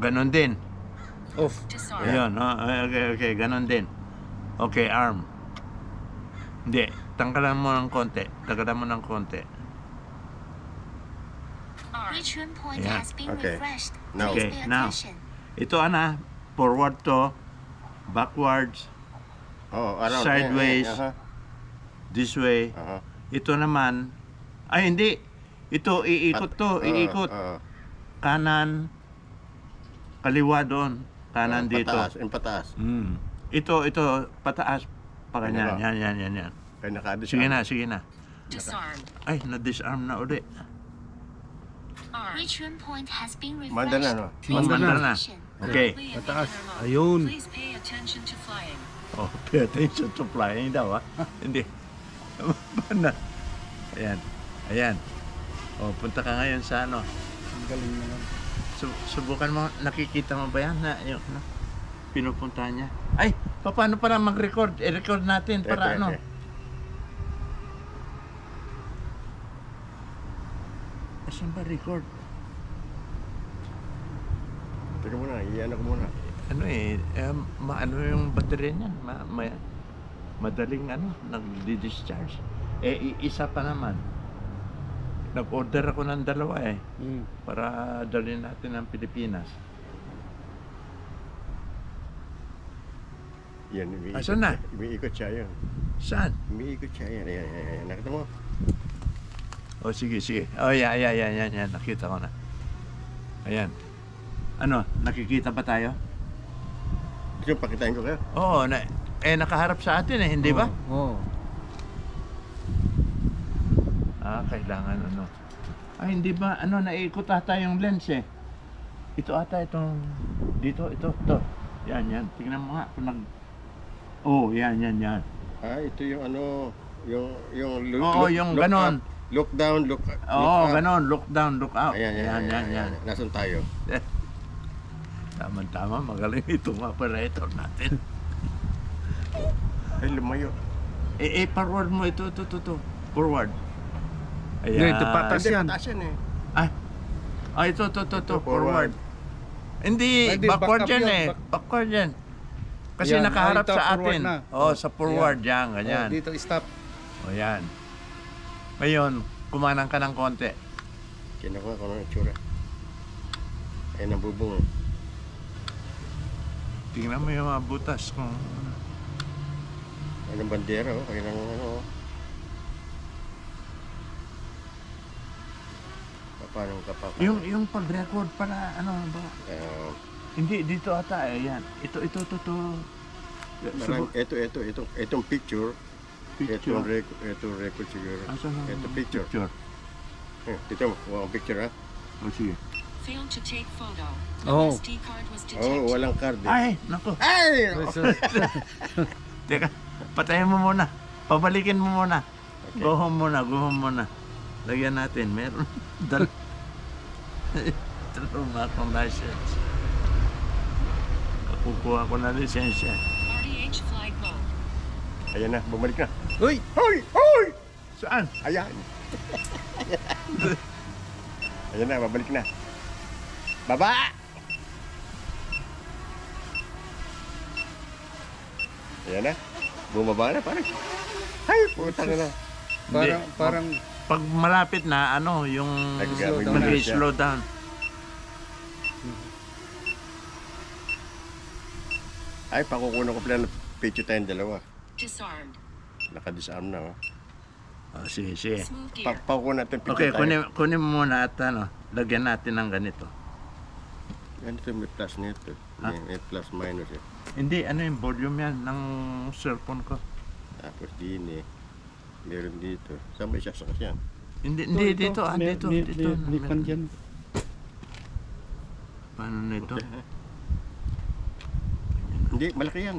ganon din. Off. Ayun, okay, ganon din. Okay, arm. Hindi, tanggalan mo ng konti. Tanggalan mo ng konti. Return point Yeah. has been Okay. refreshed. Now. Please Okay, pay now. attention. Ito forward to, backwards, Oh, around. Sideways. this way. Aha. Ito naman, ay hindi. Ito, iikot to, iikot. Kanan, kaliwa doon. Kanan dito. Pataas, yung pataas. Ito, pataas. Pa ganyan, Ano ba? yan. Kaya nakadis. Sige na. Disarm. Ay, na-disarm na uli. Return point has been refreshed. Manda na, no? Please pay Manda na. attention. Okay. Mataas. Ayun. Please pay attention to flying. Oh, pay attention to flying daw, Hindi. Paano? Ayan. Oh, punta ka ngayon sa ano. Ang galing naman. Subukan mo, nakikita mo ba yan na yung pinupuntahan niya? Ay, paano pala mag-record? I-record natin para ano? Saan ba record? Teka muna, iyan ako muna. Ano yung battery niyan? Madaling nagdi-discharge. Isa pa naman. Nag-order ako ng 2 para dalhin natin ng Pilipinas. Yan, umiikot. Asan na? Umiikot siya yun. Saan? Umiikot siya yan. Ayan. Nakita mo? Oh, sige. Oh, yan. Nakita ko na. Ayan. Ano, nakikita ba tayo? Gusto mo pakitain ko kayo? Oo, nakaharap sa atin hindi ba? Oo. Kailangan Ay, hindi ba, naiikot ata yung lens Ito ata itong, dito. Yan. Tingnan mo nga, kung yan. Ito yung yung Oo, yung look ganon. up, look down, look up. Oo, ganon, look down, look out. Ayan. Nasaan tayo? Tama, magaling itong operator natin. Ay, lumayo. Forward mo ito. Forward. Hindi, Ayan. ito patas. Hindi, yan. pataas yan Ito, forward. forward. Hindi, Hindi, backward back up yan yun, Backward yan. Kasi Yan, nakaharap ito, sa forward atin. na. Sa forward yan, ganyan. Dito, stop. Yan. Ngayon, kumanang ka ng konti. Kinuha ko ng itsura. Ayan ang bubong. Tingnan mo yung mga butas kung Anong bandera, Kaya ng Paano ka pa? yung pag-record pala, ba? Hindi, dito ata, yan. Ito. Itong picture. Itong record siguro. Asan ang Ito picture. Dito, ang picture Sige. Failed to take photo. Oh. SD card was detected. walang card. Ay, naku. Ay! Teka, patayin mo muna. Pabalikin mo muna. Okay. Go home muna. Lagyan natin. Meron. Meron akong license. Kukuha ko na lisensya. RDH flight mode. Ayan na, bumalik na. Uy! Hoy! Saan? Ayan. Ayan na, babalik na. Baba! Ayan na. Bumaba na, parang. Ay, puta na. Parang Pag malapit na, yung Nag-slow down na mag-slow down. Ay, pakukunan ko pala ng picture tayong 2. Disarmed. Naka-disarm na, Sige. Smooth gear. Pakukunan natin picture Okay, tayo. kunin mo muna at lagyan natin ng ganito. Ganito may plus nito. May plus minus Hindi, yung volume yan ng cellphone ko. Tapos din meron dito. Saan ba isasakas yan? Hindi, dito. Dito. Lipan dyan. Paano na ito? Hindi, malaki yan.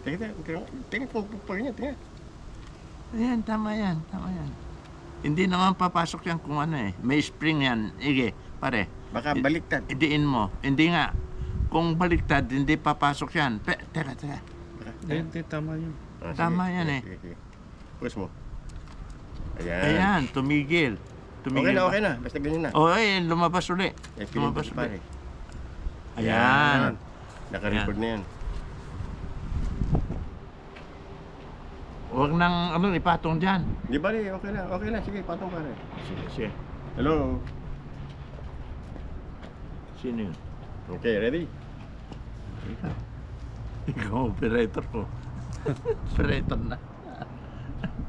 Tingnan kung pupulin niya, tingnan. Ayan, tama yan. Hindi naman papasok yan kung may spring yan. Ige, pare. Baka baliktad. Idiin mo. Hindi nga. Kung baliktad, hindi papasok yan. Teka. Hindi, tama yun. Tama yan Sige. Push mo. Ayan. Ayan, tumigil. Tumingin Okay pa. na. Basta ganyan na. Oh, ay, lumabas uli. Eh, Lumabas pinindot pare. uli. Ayan. Naka-record na yan. Huwag nang ipatong dyan. Di ba okay na. Okay na. Sige, patong pare. Sige, sige. Hello. Sino yun? Okay, ready? Ikaw. Ikaw, operator ko. Operator na.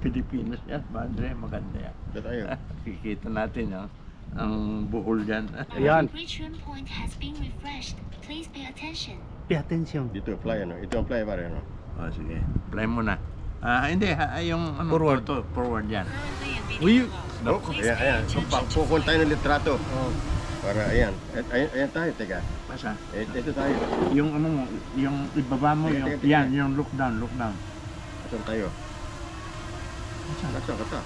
Pilipinas yan. Madre, maganda yan. Ito tayo. Kikita natin ang buhol dyan. Ayan. Return point has been refreshed. Please pay attention. Pay attention. Dito apply ano. Ito apply pare ano. Oh, sige. Play mo na. Hindi, yung Forward. forward yan. Currently in Uy. video mode. Oh, Please ayan, pay ayan. So, attention to pupunta tayo ng litrato. Oh. Para ayan. Ayan tayo, teka. Pasa. Ito tayo. Yung mo, yung ibaba mo, Teka, yung, teka, teka. yan, yung look down, look down. Asan tayo? Saan? Nasaan ka ta?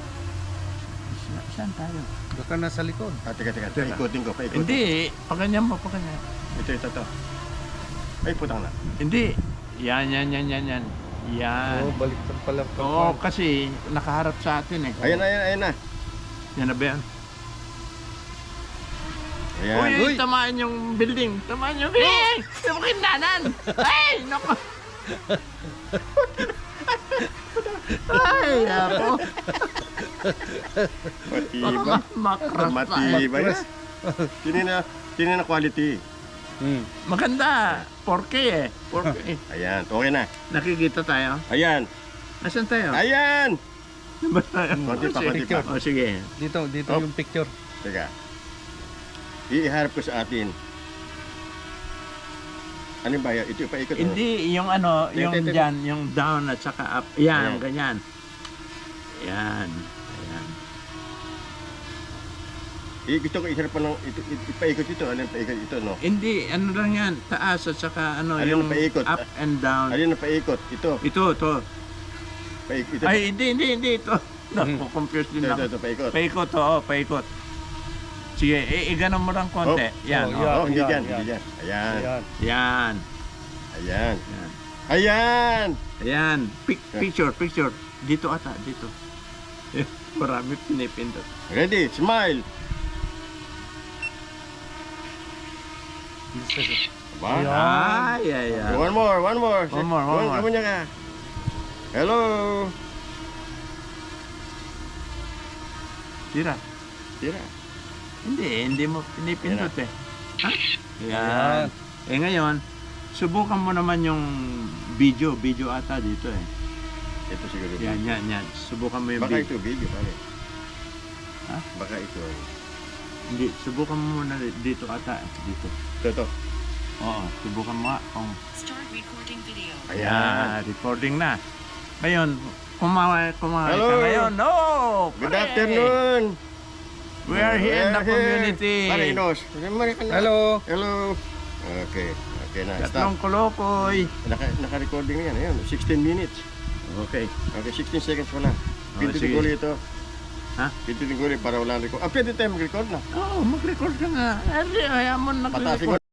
Saan tayo? Baka nasa likod. Teka. Teka. Paikutin ko, paikutin. Hindi, paganyan mo, paganyan. Ito. Ay, putang na. Hindi. Yan. Yan. Oh, baliktad pala. Oo, kasi nakaharap sa atin eh. Ayan na. Yan na ba yan? Ayan. Uy, tamaan yung building. Tamaan yung building! Yung kindanan! Ay, naku! Ay, ako. Matibay. Makras Matibay na. Tinin na quality. Maganda. 4K eh. 4K. Ayan, okay na. Nakikita tayo. Ayan. Asan tayo? Ayan! Ba tayo? Konti pa. O sige. Dito Oh. yung picture. Teka. Iharap ko sa atin. Ano ba yan? Ito yung paikot. ano? Hindi, yung yung Teka. dyan, yung down at saka up. Yan, Ayan. ganyan. Yan. Gusto ko iharap pa ng ipaikot ito. Ano yung paikot ito, no? Hindi, ano lang yan, taas at saka Ano yung yung paikot? up and down. Ano yung paikot? Ito. Ito. Ito. Ay, hindi ito. Naku-confuse din ako. Ito, paikot. Paikot, oo, paikot. Sige, iganon mo lang konti. Oh. Yan, Oh, oh. Oh, hindi Yan, dyan. Hindi dyan. Ayan. Ayan. Yan. Ayan. Yan. Ayan! Ayan. Picture. Dito ata, dito. Marami pinipindot. Ready? Smile! Ba? Ayan. Ay. One more. One more. Kamunya ka. Hello! Tira. Tira. Hindi mo pinipindot eh. Ha? Ayan. Yan. Eh ngayon, subukan mo naman yung video ata dito eh. Ito siguro. Yan. Subukan mo yung Baka video. ito video pare. Ha? Baka ito. Hindi, subukan mo muna dito ata eh. Dito. Ito. Oo, subukan mo nga kung... Start recording video. Ayan. Recording na. Ngayon, kumaway Hello. ka ngayon. No! Good pare! afternoon! We are here in the community. Pare, Inos. Hello. Hello. Okay. Okay na. Tatlong Stop. kolokoy. Naka-recording na yan. Ayan. 16 minutes. Okay. Okay, 16 seconds wala. Pindutin sige. ko ulit ito. Ha? Pindutin ko ulit para walang record. Pwede tayo mag-record na. Oo, mag-record ka nga. Ayaw mo Patasin ko nag-record.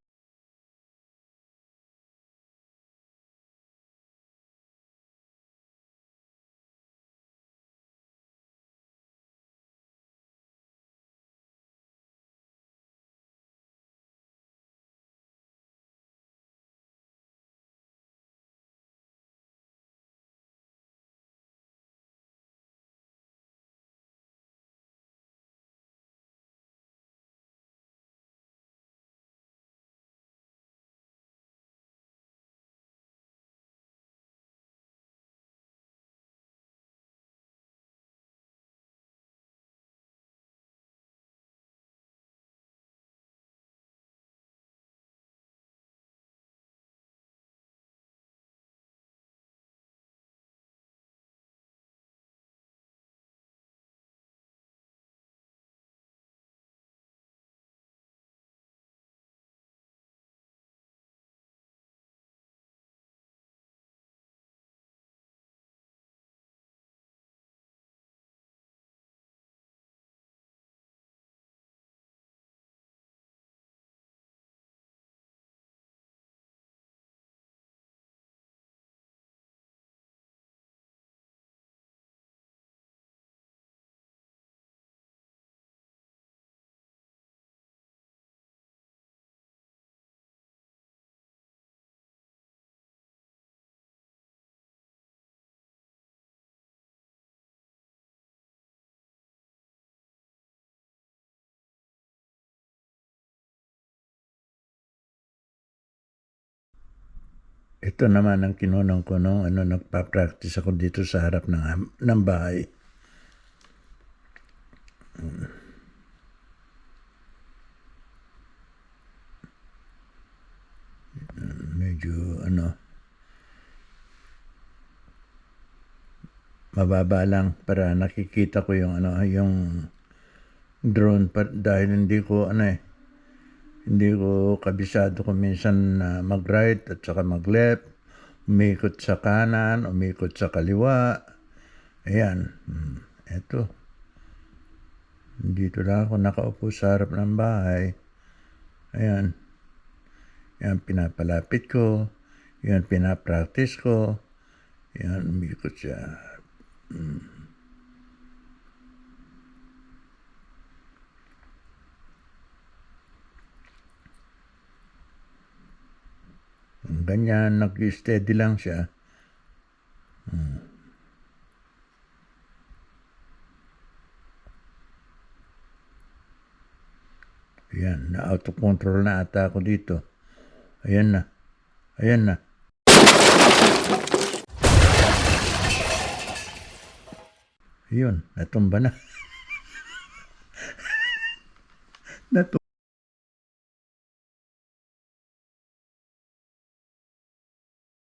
Ito naman ang kinunong ko nung nagpa-practice ako dito sa harap ng bahay. Medyo mababa lang para nakikita ko yung yung drone dahil hindi ko kabisado kung minsan mag-right at saka mag-left, umikot sa kanan, umikot sa kaliwa. Ayan. Eto. Dito lang ako nakaupo sa harap ng bahay. Ayan. Yan, pinapalapit ko. Yan, pinapractice ko. Yan, umikot siya. Ganyan, nag-steady lang siya. Yan, na-out of control na ata ako dito. Ayan na. Ayan na. Yun, natumba na.